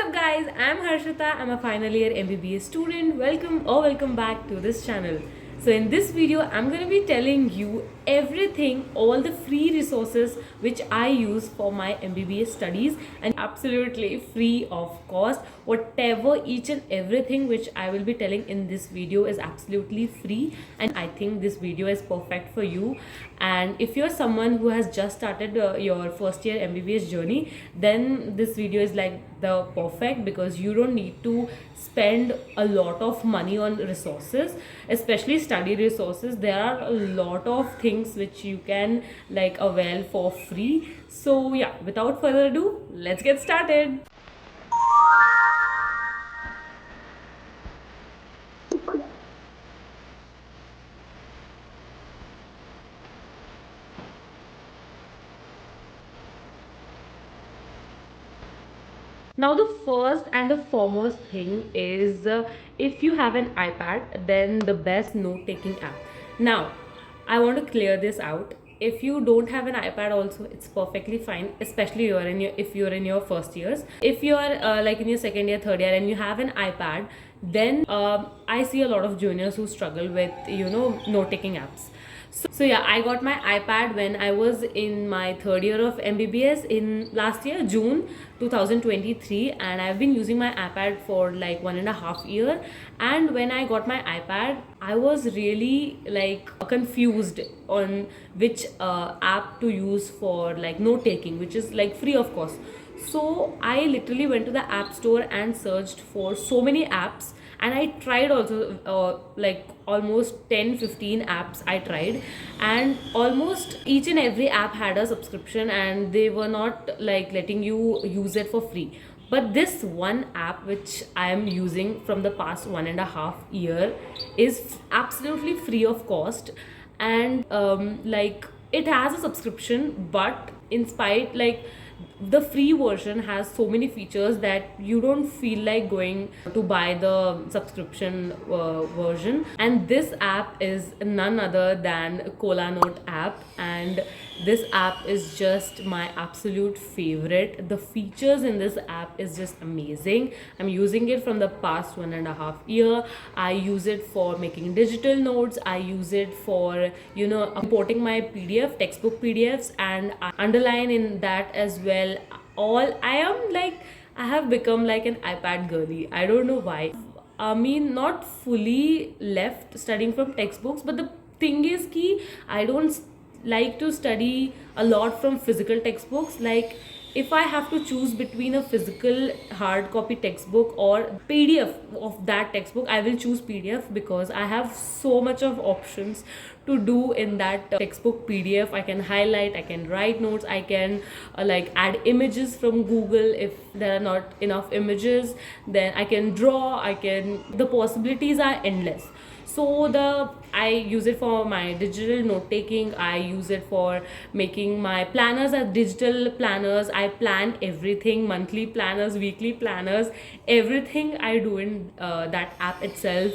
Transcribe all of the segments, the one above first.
up guys, I'm Harshita. I'm a final year MBBS student. Welcome back to this channel. So in this video I'm going to be telling you everything, all the free resources which I use for my MBBS studies, and absolutely free of cost. Whatever, each and everything which I will be telling in this video is absolutely free, and I think this video is perfect for you. And if you're someone who has just started your first year MBBS journey, then this video is like the perfect, because you don't need to spend a lot of money on resources, especially study resources. There are a lot of things which you can like avail for free. So yeah, without further ado, let's get started. Now, the first and the foremost thing is if you have an iPad, then the best note taking app. Now, I want to clear this out. If you don't have an iPad, also it's perfectly fine. Especially if you're in your first years. If you're like in your second year, third year, and you have an iPad, then I see a lot of juniors who struggle with note taking apps. So yeah, I got my iPad when I was in my third year of MBBS in last year, June 2023, and I've been using my iPad for like 1.5 years. And when I got my iPad, I was really like confused on which app to use for like note taking, which is like free of cost. So I literally went to the app store and searched for so many apps, and I tried also like almost 10-15 apps I tried, and almost each and every app had a subscription and they were not like letting you use it for free. But this one app which I am using from the past 1.5 year is absolutely free of cost, and like it has a subscription, but in spite, like the free version has so many features that you don't feel like going to buy the subscription version. And this app is none other than Cola Note app, and this app is just my absolute favorite. The features in this app is just amazing. I'm using it from the past 1.5 year. I use it for making digital notes. I use it for importing my PDF textbook PDFs, and I underline in that as well. I have become like an iPad girly. I don't know why. I mean, not fully left studying from textbooks, but the thing is ki I don't like to study a lot from physical textbooks. Like if I have to choose between a physical hard copy textbook or PDF of that textbook, I will choose PDF, because I have so much of options to do in that textbook PDF. I can highlight, I can write notes, I can like add images from Google. If there are not enough images, then I can draw, the possibilities are endless. So I use it for my digital note taking. I use it for making my planners as digital planners. I plan everything, monthly planners, weekly planners, everything I do in that app itself.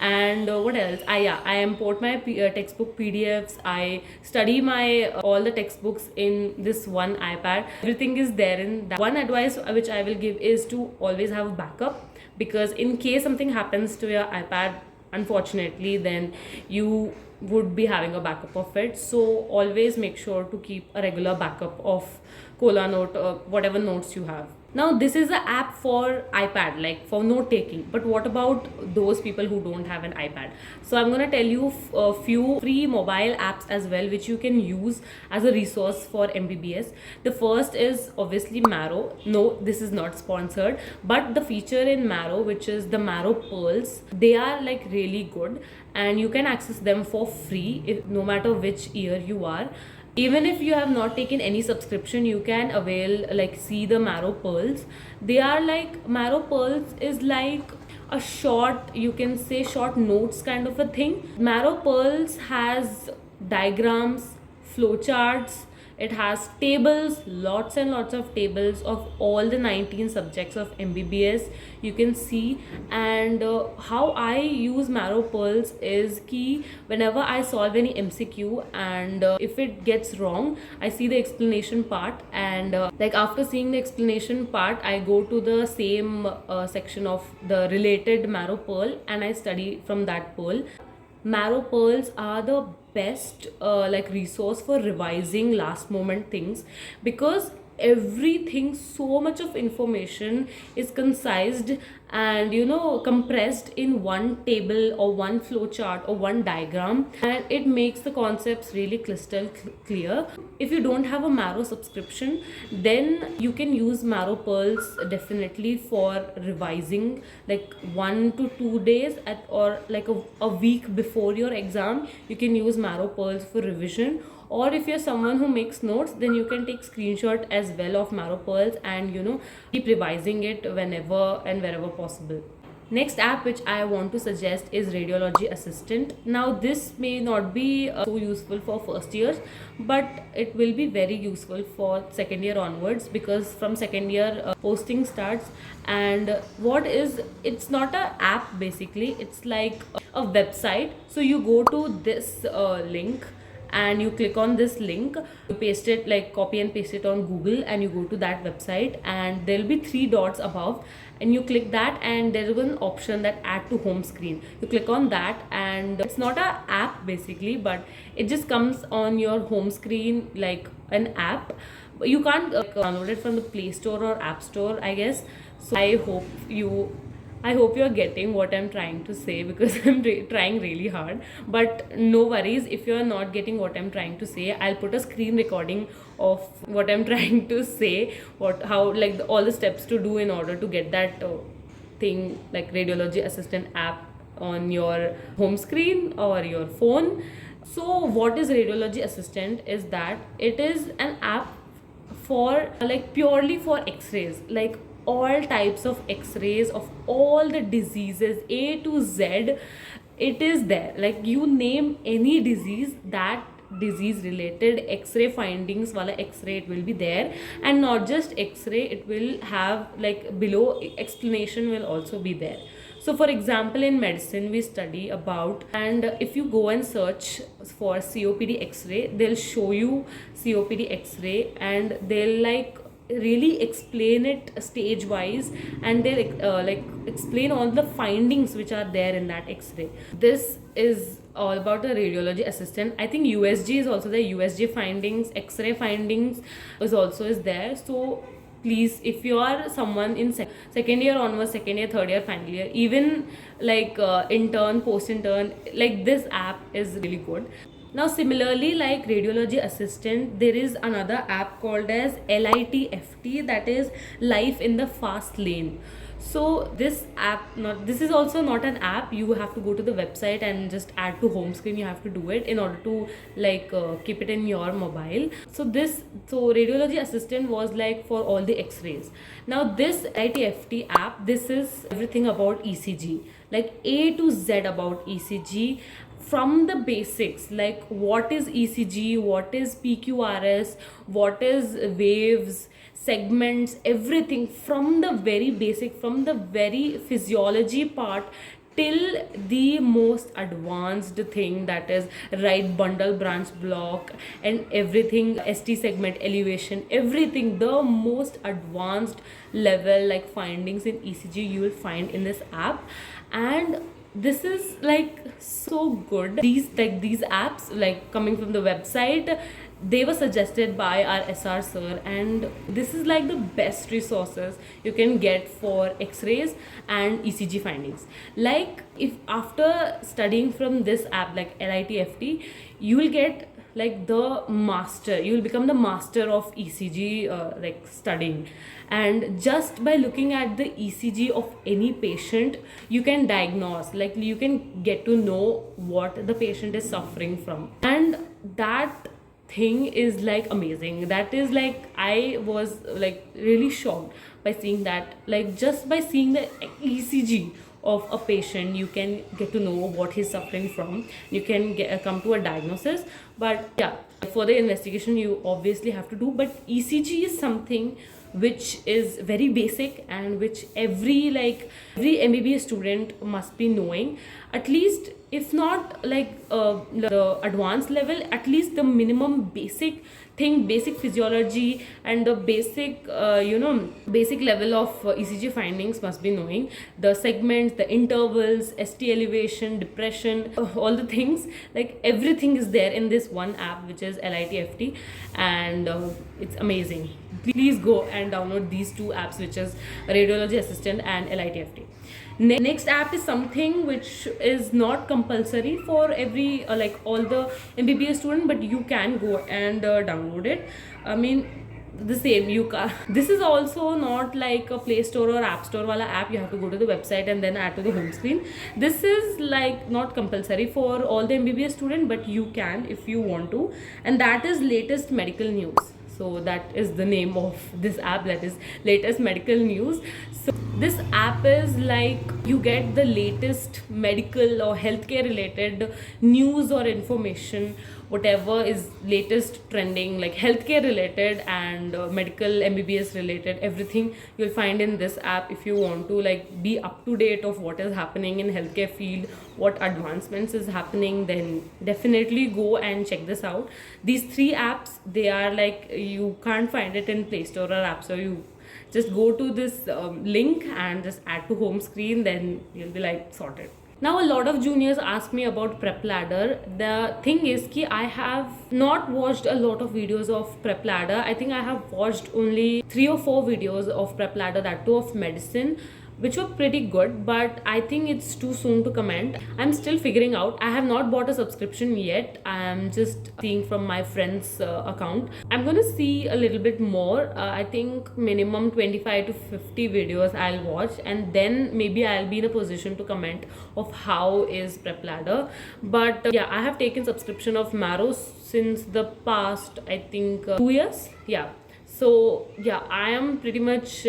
And what else? I import my textbook PDFs. I study my all the textbooks in this one iPad. Everything is there in that. One advice which I will give is to always have a backup, because in case something happens to your iPad, unfortunately, then you would be having a backup of it. So always make sure to keep a regular backup of Cola Note or whatever notes you have. Now, this is an app for iPad, like for note taking. But what about those people who don't have an iPad? So I'm gonna tell you a few free mobile apps as well, which you can use as a resource for MBBS. The first is obviously Marrow. No, this is not sponsored, but the feature in Marrow, which is the Marrow Pearls, they are like really good, and you can access them for free no matter which year you are. Even if you have not taken any subscription, you can avail, like, see the Marrow Pearls. They are like, Marrow Pearls is like a short, you can say short notes kind of a thing. Marrow Pearls has diagrams, flowcharts, It has tables, lots and lots of tables of all the 19 subjects of MBBS. You can see. And how I use Marrow Pearls is key whenever I solve any MCQ, and if it gets wrong, I see the explanation part, and like after seeing the explanation part, I go to the same section of the related Marrow Pearl and I study from that pearl. Marrow Pearls are the best like resource for revising last moment things, because everything, so much of information is concised and compressed in one table or one flow chart or one diagram, and it makes the concepts really crystal clear. If you don't have a Marrow subscription, then you can use Marrow Pearls definitely for revising, like 1 to 2 days or like a week before your exam. You can use Marrow Pearls for revision, or if you're someone who makes notes, then you can take screenshot as well of Marrow Pearls and keep revising it whenever and wherever possible. Next app which I want to suggest is Radiology Assistant. Now this may not be so useful for first years, but it will be very useful for second year onwards, because from second year posting starts. And it's not a app basically, it's like a website. So you go to this link and you click on this link, you paste it, like copy and paste it on Google, and you go to that website, and there will be 3 dots above, and you click that, and there is an option that add to home screen. You click on that, and it's not a app basically, but it just comes on your home screen like an app. You can't download it from the Play Store or App Store, I guess. So I hope you're getting what I'm trying to say, because I'm trying really hard. But no worries, if you're not getting what I'm trying to say, I'll put a screen recording of what I'm trying to say, all the steps to do in order to get that thing, like Radiology Assistant app, on your home screen or your phone. So what is Radiology Assistant is that it is an app for like purely for x-rays, like all types of x-rays of all the diseases A to Z. It is there, like you name any disease, that disease related x-ray findings wala x-ray, it will be there. And not just x-ray, it will have like below explanation will also be there. So for example, in medicine we study about, and if you go and search for COPD x-ray, they'll show you COPD x-ray, and they'll like really explain it stage wise, and they'll like explain all the findings which are there in that x-ray. This is all about a Radiology Assistant. I think USG is also there. USG findings, x-ray findings is there. So please, if you are someone in second year onwards, second year, third year, final year, even like intern, post intern, like this app is really good. Now similarly, like Radiology Assistant, there is another app called as LITFT, that is Life in the Fast Lane. So this is also not an app. You have to go to the website and just add to home screen. You have to do it in order to like keep it in your mobile. So Radiology Assistant was like for all the x-rays. Now this LITFT app, this is everything about ECG, like A to Z about ECG, from the basics, like what is ECG, what is PQRS, what is waves, segments, everything from the very basic, from the very physiology part till the most advanced thing, that is right bundle branch block and everything, ST segment elevation, everything, the most advanced level like findings in ECG you will find in this app. And this is like so good. These apps, like coming from the website, they were suggested by our SR sir, and this is like the best resources you can get for x-rays and ECG findings. Like if after studying from this app like LITFT, you will get like you will become the master of ECG like studying. And just by looking at the ECG of any patient, you can diagnose, like you can get to know what the patient is suffering from. And that thing is like amazing. That is like, I was like really shocked by seeing that, like just by seeing the ECG of a patient, you can get to know what he's suffering from, you can come to a diagnosis. But yeah, further investigation you obviously have to do, but ECG is something which is very basic and which every MBBS student must be knowing, at least if not like the advanced level, at least the minimum basic thing, basic physiology and the basic basic level of ECG findings must be knowing. The segments, the intervals, ST elevation, depression, all the things, like everything is there in this one app, which is LITFT, and it's amazing. Please go and download these two apps, which is Radiology Assistant and LITFT. Next app is something which is not compulsory for every like all the MBBS student, but you can go and download it. I mean, the same you can. This is also not like a Play Store or App Store wala app. You have to go to the website and then add to the home screen. This is like not compulsory for all the MBBS student, but you can if you want to, and that is latest medical news. So that is the name of this app, that is latest medical news. So this app is like you get the latest medical or healthcare related news or information, whatever is latest trending, like healthcare related and medical MBBS related, everything you'll find in this app. If you want to like be up to date of what is happening in healthcare field, what advancements is happening, then definitely go and check this out. These three apps, they are like, you can't find it in Play Store or App Store. You just go to this link and just add to home screen, then you'll be like sorted. Now a lot of juniors ask me about Prep Ladder. The thing is ki I have not watched a lot of videos of Prep Ladder. I think I have watched only 3 or 4 videos of Prep Ladder, that too of medicine, which were pretty good, but I think it's too soon to comment. I'm still figuring out. I have not bought a subscription yet. I'm just seeing from my friend's account. I'm gonna see a little bit more. I think minimum 25 to 50 videos I'll watch, and then maybe I'll be in a position to comment of how is Prep Ladder. But yeah, I have taken subscription of Marrow since the past, I think 2 years. Yeah, so yeah, I am pretty much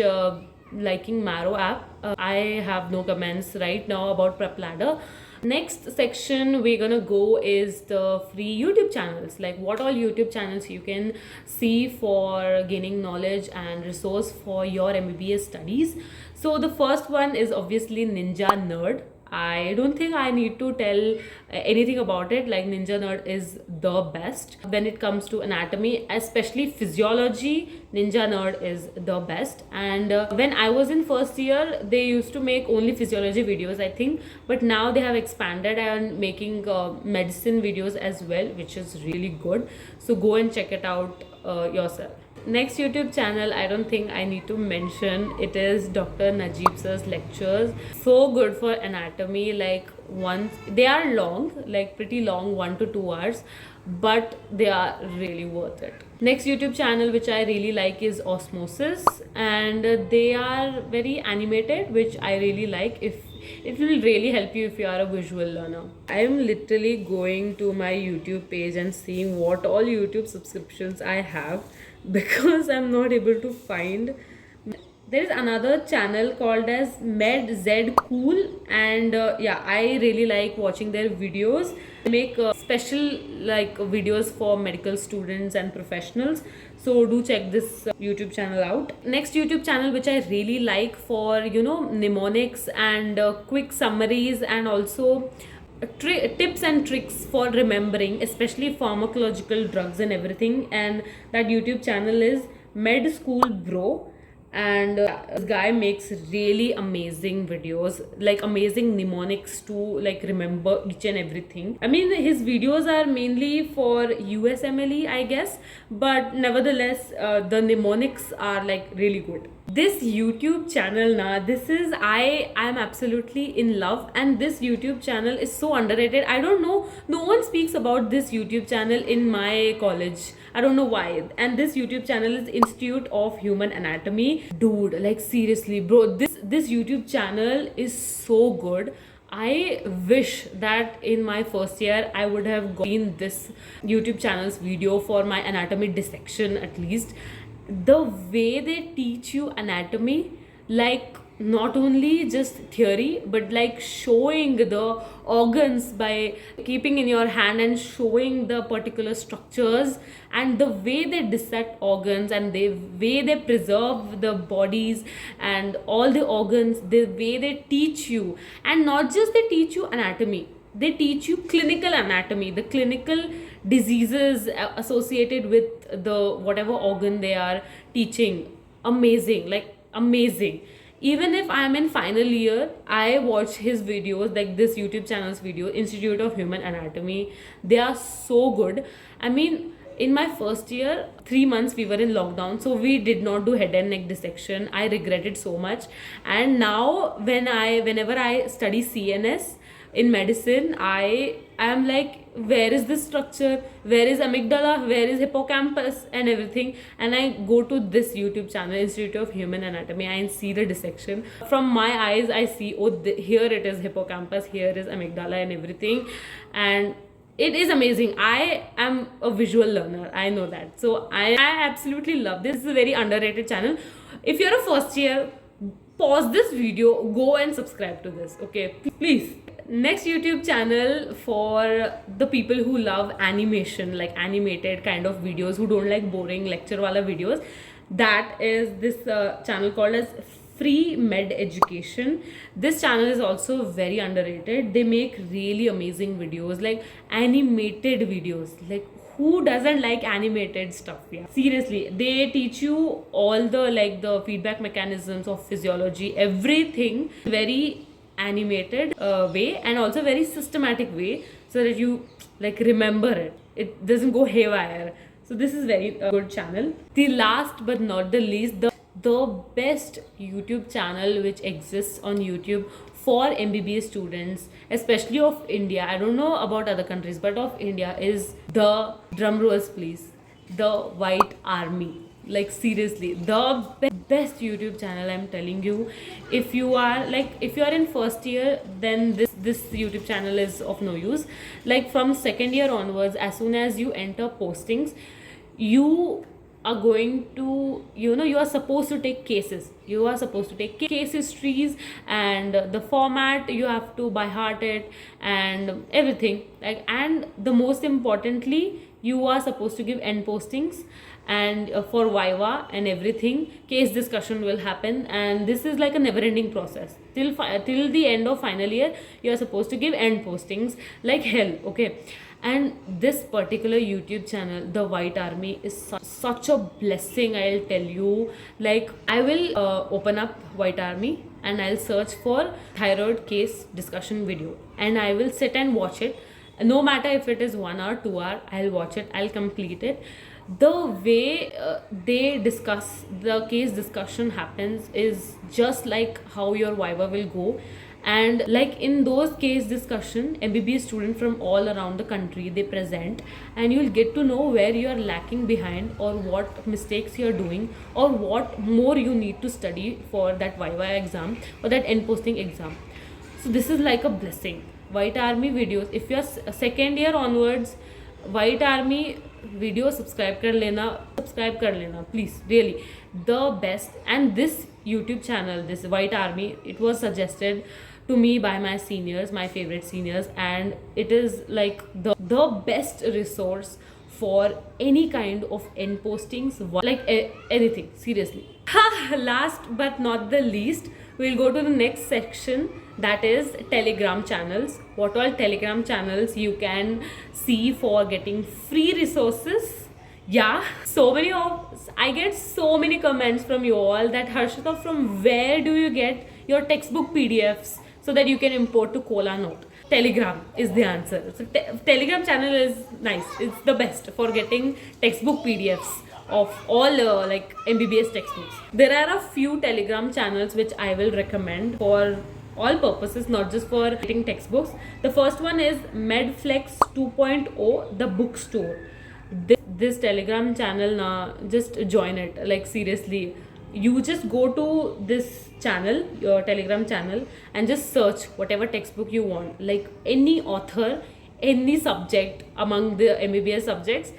liking Marrow app. I have no comments right now about Prep Ladder. Next section we're gonna go is the free YouTube channels, like what all YouTube channels you can see for gaining knowledge and resource for your MBBS studies. So the first one is obviously Ninja Nerd. I don't think I need to tell anything about it. Like, Ninja Nerd is the best when it comes to anatomy, especially physiology. Ninja Nerd is the best. And when I was in first year, they used to make only physiology videos, I think, but now they have expanded and making medicine videos as well, which is really good. So go and check it out yourself. Next YouTube channel, I don't think I need to mention, it is Dr. Najib sir's lectures. So good for anatomy. Like, once they are long, like pretty long, 1 to 2 hours, but they are really worth it. Next YouTube channel which I really like is Osmosis, and they are very animated, which I really like. If it will really help you if you are a visual learner. I am literally going to my YouTube page and seeing what all YouTube subscriptions I have, because I'm not able to find. There is another channel called as MedZ Cool, and yeah, I really like watching their videos. They make special like videos for medical students and professionals, so do check this YouTube channel out. Next YouTube channel which I really like for mnemonics and quick summaries, and also tips and tricks for remembering, especially pharmacological drugs and everything, and that YouTube channel is Med School Bro. And this guy makes really amazing videos, like amazing mnemonics to like remember each and everything. I mean, his videos are mainly for USMLE, I guess, but nevertheless the mnemonics are like really good. This YouTube channel, this is, I'm absolutely in love, and this YouTube channel is so underrated. I don't know, no one speaks about this YouTube channel in my college. I don't know why. And this YouTube channel is Institute of Human Anatomy. Dude, like seriously, bro, this YouTube channel is so good. I wish that in my first year I would have seen this YouTube channel's video for my anatomy dissection at least. The way they teach you anatomy, like not only just theory, but like showing the organs by keeping in your hand and showing the particular structures and the way they dissect organs and the way they preserve the bodies and all the organs, the way they teach you. And not just they teach you anatomy, they teach you clinical anatomy, the clinical diseases associated with the whatever organ they are teaching. Amazing, like amazing. Even if I'm in final year, I watch his videos, like this YouTube channel's video, Institute of Human Anatomy. They are so good. I mean, in my first year, 3 months we were in lockdown, so we did not do head and neck dissection. I regret it so much. And now whenever I study CNS in medicine, I am like, where is this structure, where is amygdala, where is hippocampus and everything. And I go to this YouTube channel, Institute of Human Anatomy, and see the dissection. From my eyes I see, oh, here it is hippocampus, here is amygdala and everything. And it is amazing. I am a visual learner, I know that. So I absolutely love this. This is a very underrated channel. If you're a first year, pause this video, go and subscribe to this, okay, please. Next YouTube channel for the people who love animation, like animated kind of videos, who don't like boring lecture wala videos, that is this channel called as Free Med Education. This channel is also very underrated. They make really amazing videos, like animated videos. Like, who doesn't like animated stuff? Yeah, seriously, they teach you all the like the feedback mechanisms of physiology, everything very animated way, and also very systematic way, so that you like remember it doesn't go haywire. So this is very good channel. The last but not the least, the best YouTube channel which exists on YouTube for MBBS students, especially of India, I don't know about other countries, but of India, is the, drum rolls please, the White Army. Like seriously, the best YouTube channel, I'm telling you. If you are in first year, then this YouTube channel is of no use. Like from second year onwards, as soon as you enter postings, you are going to, you are supposed to take cases, you are supposed to take case histories, and the format you have to by heart it and everything, like. And the most importantly, you are supposed to give end postings, and for Viva and everything, case discussion will happen. And this is like a never ending process till the end of final year. You are supposed to give end postings like hell, okay. And this particular YouTube channel, the White Army, is such a blessing, I'll tell you. Like, I will open up White Army and I'll search for thyroid case discussion video, and I will sit and watch it. No matter if it is 1 hour, 2 hour, I'll watch it, I'll complete it. The way they discuss, the case discussion happens, is just like how your Viva will go. And like in those case discussion, MBBS students from all around the country, they present, and you'll get to know where you are lacking behind, or what mistakes you're doing, or what more you need to study for that Viva exam or that end posting exam. So this is like a blessing. White Army videos, if you're second year onwards, White Army video subscribe kar lena please, really the best. And this YouTube channel, this White Army, it was suggested to me by my seniors, my favorite seniors, and it is like the best resource for any kind of end postings, like anything, seriously. Last but not the least, we'll go to the next section, that is Telegram channels. What all Telegram channels you can see for getting free resources. Yeah, I get so many comments from you all that, Harshita, from where do you get your textbook PDFs so that you can import to Cola Note? Telegram is the answer. So Telegram channel is nice. It's the best for getting textbook PDFs of all like MBBS textbooks. There are a few Telegram channels which I will recommend for all purposes, not just for getting textbooks. The first one is Medflex 2.0, the bookstore. This Telegram channel, just join it. Like seriously, you just go to this channel, your Telegram channel, and just search whatever textbook you want, like any author, any subject among the MBBS subjects.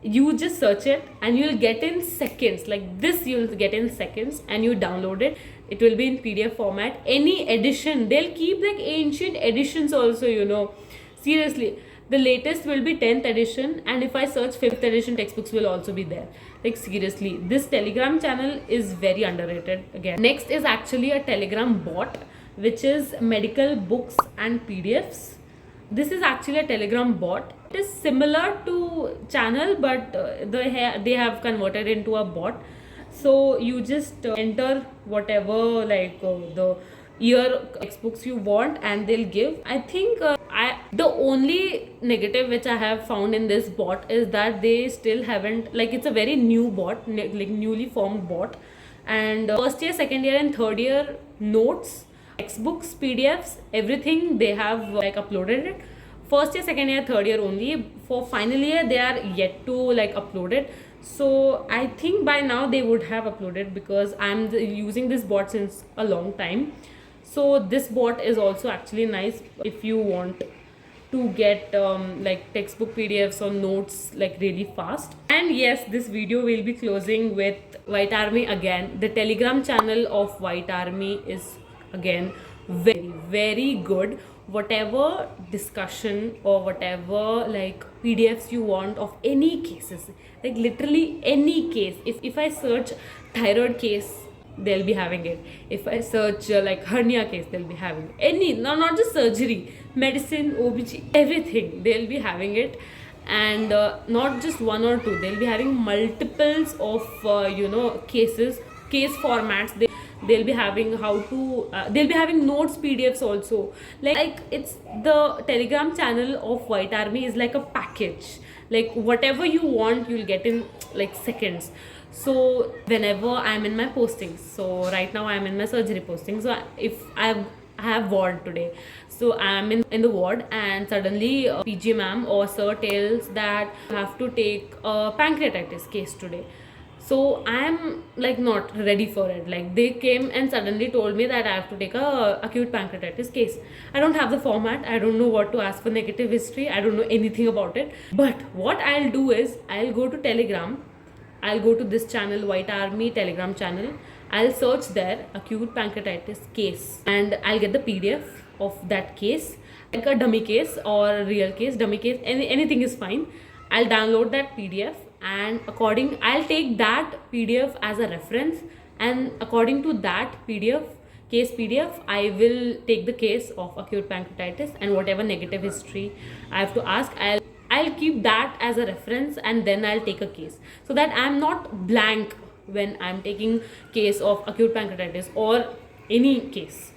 You just search it and you'll get in seconds, like this you'll get in seconds, and you download it. it will be in PDF format. Any edition, they'll keep like ancient editions also, you know. Seriously, the latest will be 10th edition, and if I search 5th edition textbooks will also be there. Like seriously, this Telegram channel is very underrated again. Next is actually a Telegram bot, which is medical books and PDFs. This is actually a Telegram bot. It is similar to channel, but they have converted into a bot. So you just enter whatever like the year textbooks you want, and they'll give. I think the only negative which I have found in this bot is that they still haven't, like, it's a very new bot, like newly formed bot, and first year, second year, and third year notes, textbooks, PDFs, everything they have like uploaded it. First year, second year, third year only. For final year, they are yet to like upload it. So I think by now they would have uploaded, because I'm using this bot since a long time. So this bot is also actually nice if you want to get like textbook PDFs or notes like really fast. And yes, this video will be closing with White Army again. The Telegram channel of White Army is again very, very good. Whatever discussion or whatever like PDFs you want of any cases, like literally any case. If I search thyroid case, they'll be having it. If I search like hernia case, they'll be having it. Any, no, not just surgery, medicine, OBG, everything, they'll be having it. And not just one or two, they'll be having multiples of you know, cases, case formats. They'll be having how to they'll be having notes, PDFs also. Like it's the Telegram channel of White Army is like a package. Like whatever you want, you'll get in like seconds. So whenever I'm in my postings, so right now I'm in my surgery posting. So if I have ward today, so I'm in the ward, and suddenly PG ma'am or sir tells that you have to take a pancreatitis case today. So I'm like not ready for it. Like they came and suddenly told me that I have to take a acute pancreatitis case. I don't have the format. I don't know what to ask for negative history. I don't know anything about it. But what I'll do is I'll go to Telegram. I'll go to this channel, White Army Telegram channel. I'll search there acute pancreatitis case, and I'll get the PDF of that case, like a dummy case or real case, dummy case, anything is fine. I'll download that PDF, and I'll take that PDF as a reference, and according to that PDF, I will take the case of acute pancreatitis, and whatever negative history I have to ask, I'll keep that as a reference, and then I'll take a case, so that I'm not blank when I'm taking case of acute pancreatitis or any case.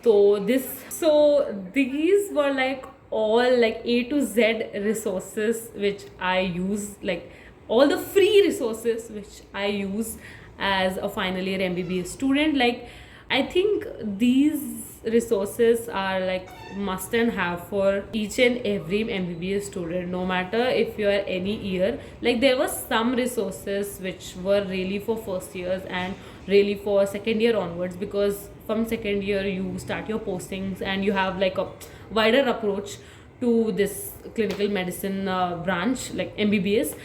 So these were like all like A to Z resources which I use, like all the free resources which I use as a final year MBBS student. Like I think these resources are like must and have for each and every MBBS student, no matter if you are any year. Like there were some resources which were really for first years and really for second year onwards, because from second year you start your postings and you have like a wider approach to this clinical medicine branch like MBBS.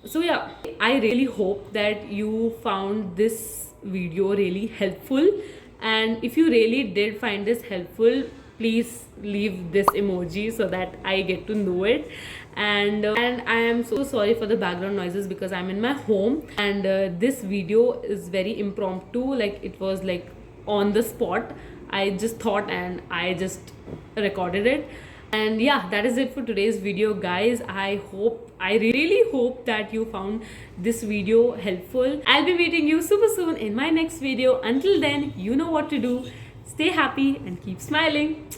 So yeah, I really hope that you found this video really helpful, and if you really did find this helpful, please leave this emoji so that I get to know it. And I am so sorry for the background noises because I'm in my home, and this video is very impromptu, like it was like on the spot. I just thought and I just recorded it. And yeah, that is it for today's video, guys. I really hope that you found this video helpful. I'll be meeting you super soon in my next video. Until then, you know what to do. Stay happy and keep smiling.